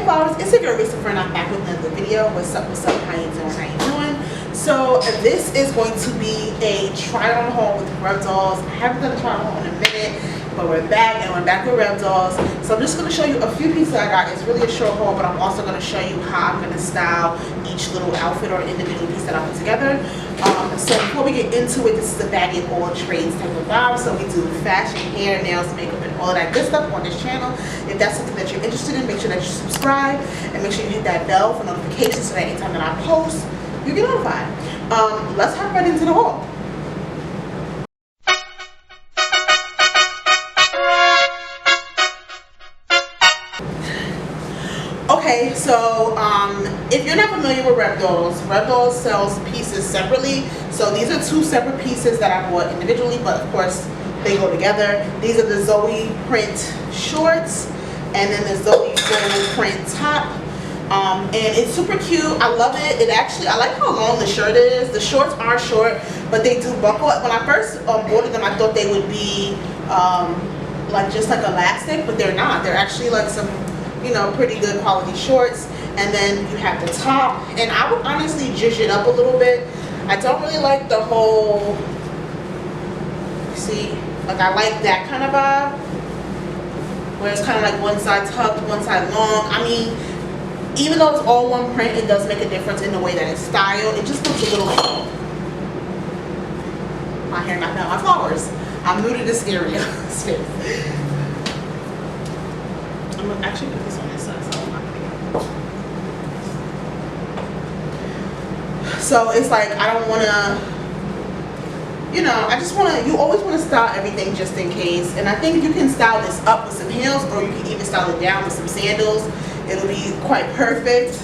LaFleur. It's a girl, Reese LaFleur, and I'm back with another video. What's up, how you doing, how you doing? So this is going to be a try on haul with RebDolls. I haven't done a try on haul in a minute, but we're back, and we're back with RebDolls. So I'm just going to show you a few pieces I got. It's really a short haul, but I'm also going to show you how I'm going to style each little outfit or individual piece that I put together. So before we get into it, this is a bag of all trades type of vibe. So we do fashion, hair, nails, makeup, and all of that good stuff on this channel. If that's something that you're interested in, make sure that you subscribe and make sure you hit that bell for notifications so that anytime that I post, you get notified. Let's hop right into the haul. Okay, so if you're not familiar with RebDolls sells pieces separately. So these are two separate pieces that I bought individually, but of course they go together. These are the Zoe print shorts and then the Zoe full print top. And it's super cute. I love it. It actually, I like how long the shirt is. The shorts are short, but they do buckle. When I first ordered them, I thought they would be like just like elastic, but they're not. They're actually like some, you know, pretty good quality shorts. And then you have the top, and I would honestly zhuzh it up a little bit. I don't really like the whole, see, like I like that kind of vibe where it's kind of like one side tucked, one side long. I mean, even though it's all one print, it does make a difference in the way that it's styled. It just looks a little like my hair not down my flowers. I'm new to this area. I'm gonna actually put this on this side, so I'm not gonna. So it's like I don't wanna, you know, I just wanna, you always wanna style everything just in case. And I think you can style this up with some heels, or you can even style it down with some sandals. It'll be quite perfect.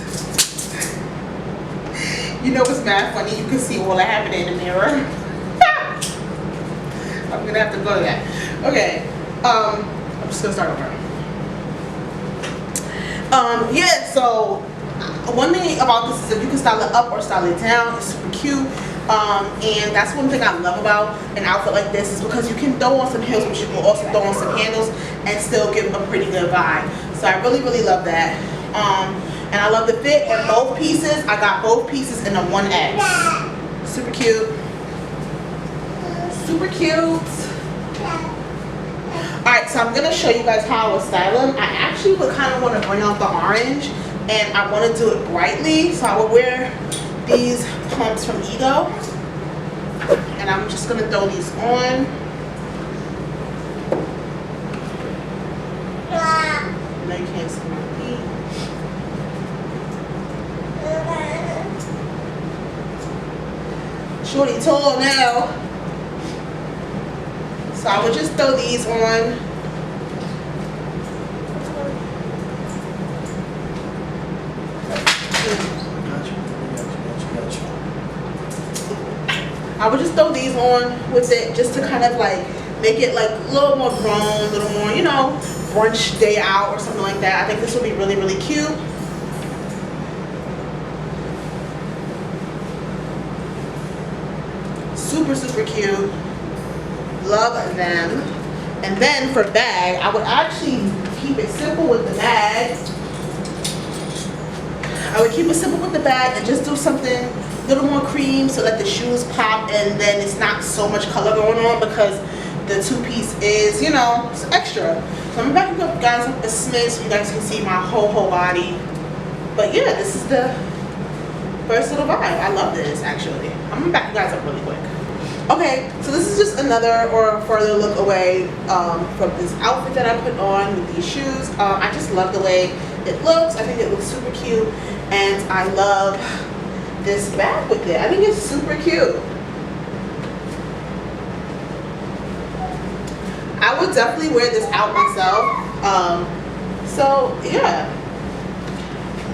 You know what's mad funny? You can see all that happening in the mirror. I'm gonna have to go to that. Okay, I'm just gonna start over. Yeah, so one thing about this is that you can style it up or style it down. It's super cute. And that's one thing I love about an outfit like this is because you can throw on some heels, but you can also throw on some handles and still give a pretty good vibe. So I really, really love that. And I love the fit on both pieces. I got both pieces in a 1X. Super cute. Super cute. Alright, so I'm going to show you guys how I would style them. I actually would kind of want to bring out the orange, and I want to do it brightly. So I would wear these pumps from Ego, and I'm just going to throw these on. Now you can't see my feet. Shorty tall now. So I would just throw these on. I would just throw these on with it just to kind of like make it like a little more grown, a little more, you know, brunch day out or something like that. I think this will be really, really cute. Super, super cute. Love them. And then for bag, I would actually keep it simple with the bag. I would keep it simple with the bag and just do something a little more cream so that the shoes pop, and then it's not so much color going on because the two-piece is, you know, it's extra. So I'm backing up guys up a smidge so you guys can see my whole body. But yeah, this is the first little vibe. I love this actually. I'm gonna back you guys up really quick. Okay, so this is just another or further look away from this outfit that I put on with these shoes. I just love the way it looks. I think it looks super cute, and I love this bag with it. I think it's super cute. I would definitely wear this out myself. So yeah,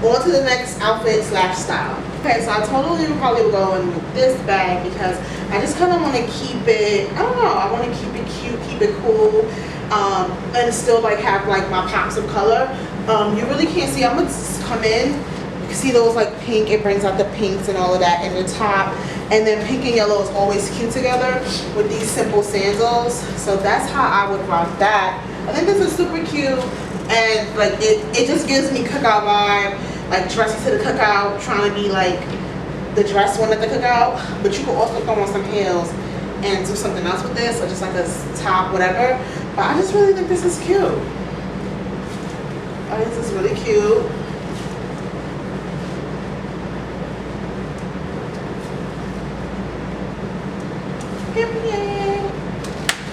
on to the next outfit slash style. Okay, so I totally probably will go in with this bag because I just kind of want to keep it, I don't know, I want to keep it cute, keep it cool, and still like have like my pops of color. You really can't see, I'm going to come in, you can see those like pink, it brings out the pinks and all of that in the top, and then pink and yellow is always cute together with these simple sandals. So that's how I would rock that. I think this is super cute. and like it just gives me cookout vibe, like dressing to the cookout, trying to be like the dress one at the cookout. But you can also throw on some heels and do something else with this, or just like a top, whatever. But I just really think this is cute. I think this is really cute.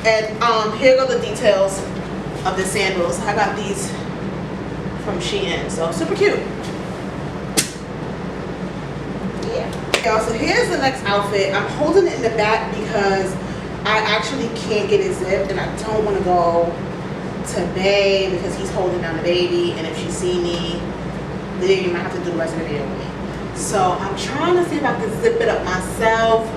And here go the details of the sandals. I got these from Shein, so super cute. Yeah. Y'all, so here's the next outfit. I'm holding it in the back because I actually can't get it zipped, and I don't want to go to Bay because he's holding down the baby, and if she see me, then you might have to do the rest of the video with me. So I'm trying to see if I can zip it up myself.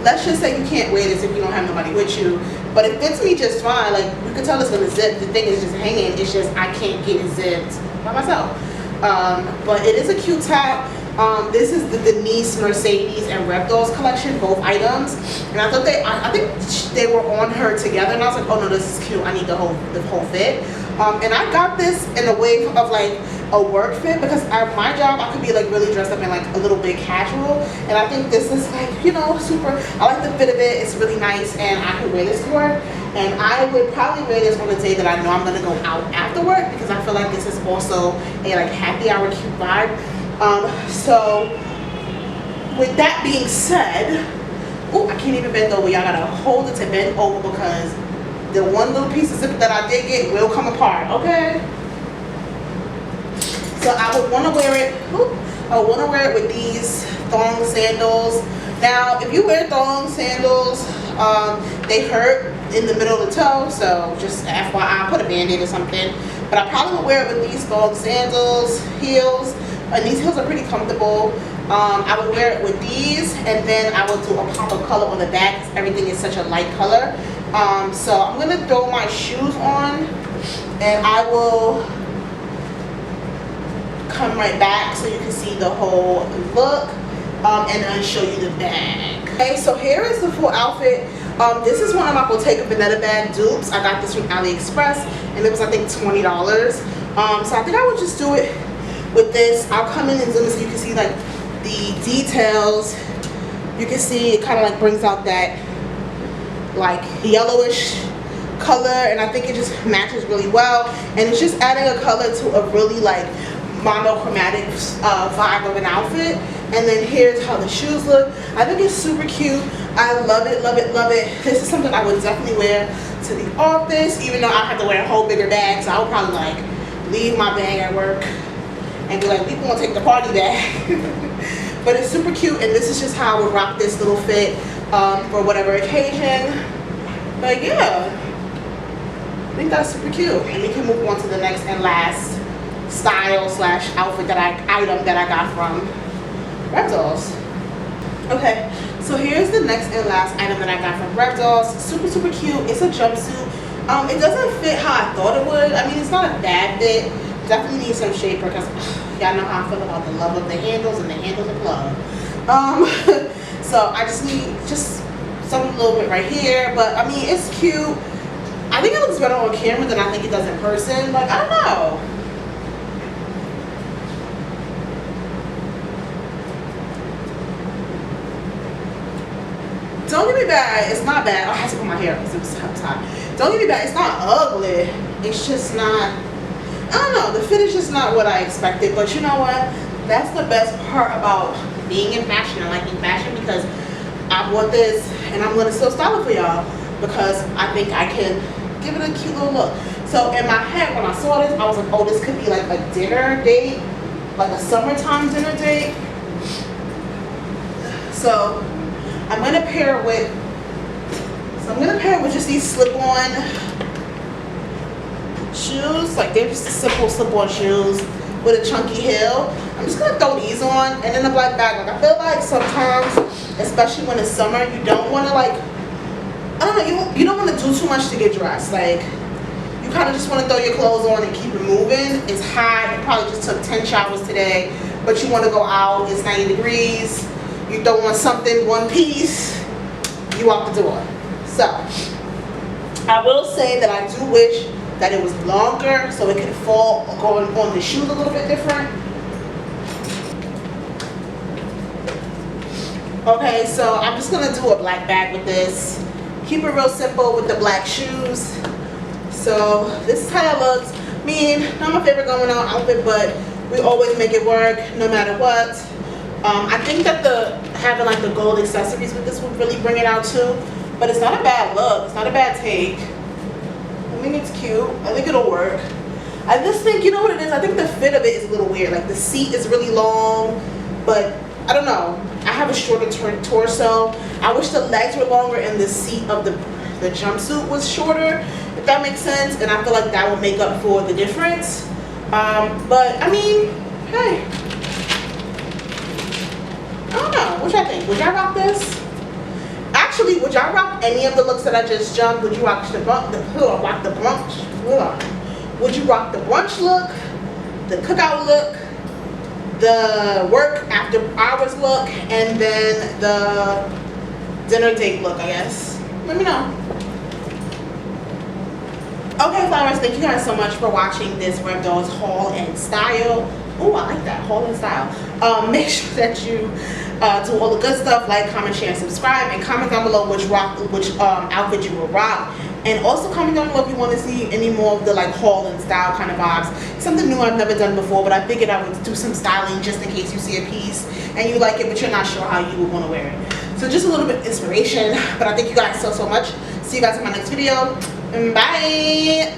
Let's just say you can't wear this if you don't have nobody with you, but it fits me just fine. Like, you can tell it's gonna zip. The thing is just hanging. It's just I can't get it zipped by myself. But it is a cute top. This is the Denise, Mercedes, and RebDolls collection, both items. And I thought I think they were on her together, and I was like, oh no, this is cute. I need the whole fit. And I got this in a way of like a work fit, because at my job I could be like really dressed up in like a little bit casual, and I think this is like, you know, super. I like the fit of it. It's really nice, and I could wear this to work. And I would probably wear this on the day that I know I'm gonna go out after work, because I feel like this is also a like happy hour cute vibe. So with that being said, oh, I can't even bend over. Y'all gotta hold it to bend over, because the one little piece of zip that I did get will come apart, okay? So I would want to wear it. I would want to wear it with these thong sandals. Now, if you wear thong sandals, they hurt in the middle of the toe. So just FYI, put a band-aid or something. But I probably would wear it with these thong sandals, heels, and these heels are pretty comfortable. I would wear it with these, and then I would do a pop of color on the back, because everything is such a light color. So I'm gonna throw my shoes on, and I will come right back so you can see the whole look, and then show you the bag. Okay, so here is the full outfit. This is one of my Bottega Veneta bag dupes. I got this from AliExpress, and it was I think $20. So I think I would just do it with this. I'll come in and zoom so you can see like the details. You can see it kind of like brings out that like yellowish color, and I think it just matches really well, and it's just adding a color to a really like monochromatic vibe of an outfit. And then here's how the shoes look. I think it's super cute. I love it, love it, love it. This is something I would definitely wear to the office, even though I have to wear a whole bigger bag. So I would probably like leave my bag at work and be like, people won't take the party bag. But it's super cute, and this is just how I would rock this little fit for whatever occasion. But yeah, I think that's super cute. And we can move on to the next and last style slash outfit item that I got from RebDolls. Okay, so here's the next and last item that I got from RebDolls. Super, super cute. It's a jumpsuit. It doesn't fit how I thought it would. I mean, it's not a bad fit. Definitely need some shaper, because y'all know how I feel about the love of the handles and the handles of love. So I just need just something a little bit right here. But I mean, it's cute. I think it looks better on camera than I think it does in person. Like, I don't know. Don't get me bad, it's not bad. Oh, I have to put my hair up because it was hot. Don't get me bad, it's not ugly. It's just not, I don't know, the fit is just not what I expected. But you know what? That's the best part about being in fashion and liking fashion, because I bought this and I'm gonna still style it for y'all, because I think I can give it a cute little look. So in my head, when I saw this, I was like, oh, this could be like a dinner date, like a summertime dinner date. So I'm gonna pair it with just these slip-on shoes. Like, they're just simple slip-on shoes with a chunky heel. I'm just gonna throw these on, and then a black bag. Like, I feel like sometimes, especially when it's summer, you don't want to like, I don't know, you don't want to do too much to get dressed. Like, you kind of just want to throw your clothes on and keep it moving. It's hot. You probably just took 10 showers today, but you want to go out. It's 90 degrees. You throw on something, one piece, you out the door. So I will say that I do wish that it was longer so it could fall going on the shoes a little bit different. Okay, so I'm just gonna do a black bag with this. Keep it real simple with the black shoes. So this is how it looks. I mean, not my favorite going out outfit, but we always make it work no matter what. I think that having like the gold accessories with this would really bring it out too. But it's not a bad look. It's not a bad take. I think it's cute. I think it'll work. I just think, you know what it is? I think the fit of it is a little weird. Like the seat is really long, but I don't know. I have a shorter torso. I wish the legs were longer and the seat of the jumpsuit was shorter, if that makes sense. And I feel like that would make up for the difference. But I mean, hey. I don't know. What y'all think? Would y'all rock this? Actually, would y'all rock any of the looks that I just jumped? Would you rock the brunch? Would you rock the brunch look, the cookout look, the work after hours look, and then the dinner date look, I guess? Let me know. Okay, flowers, thank you guys so much for watching this RebDolls haul and style. Oh, I like that, haul and style. Make sure that you do all the good stuff, like, comment, share, and subscribe, and comment down below which outfit you will rock. And also comment down below if you want to see any more of the like haul and style kind of vibes. Something new I've never done before, but I figured I would do some styling just in case you see a piece and you like it, but you're not sure how you would want to wear it. So just a little bit of inspiration, but I thank you guys so much. See you guys in my next video. Bye.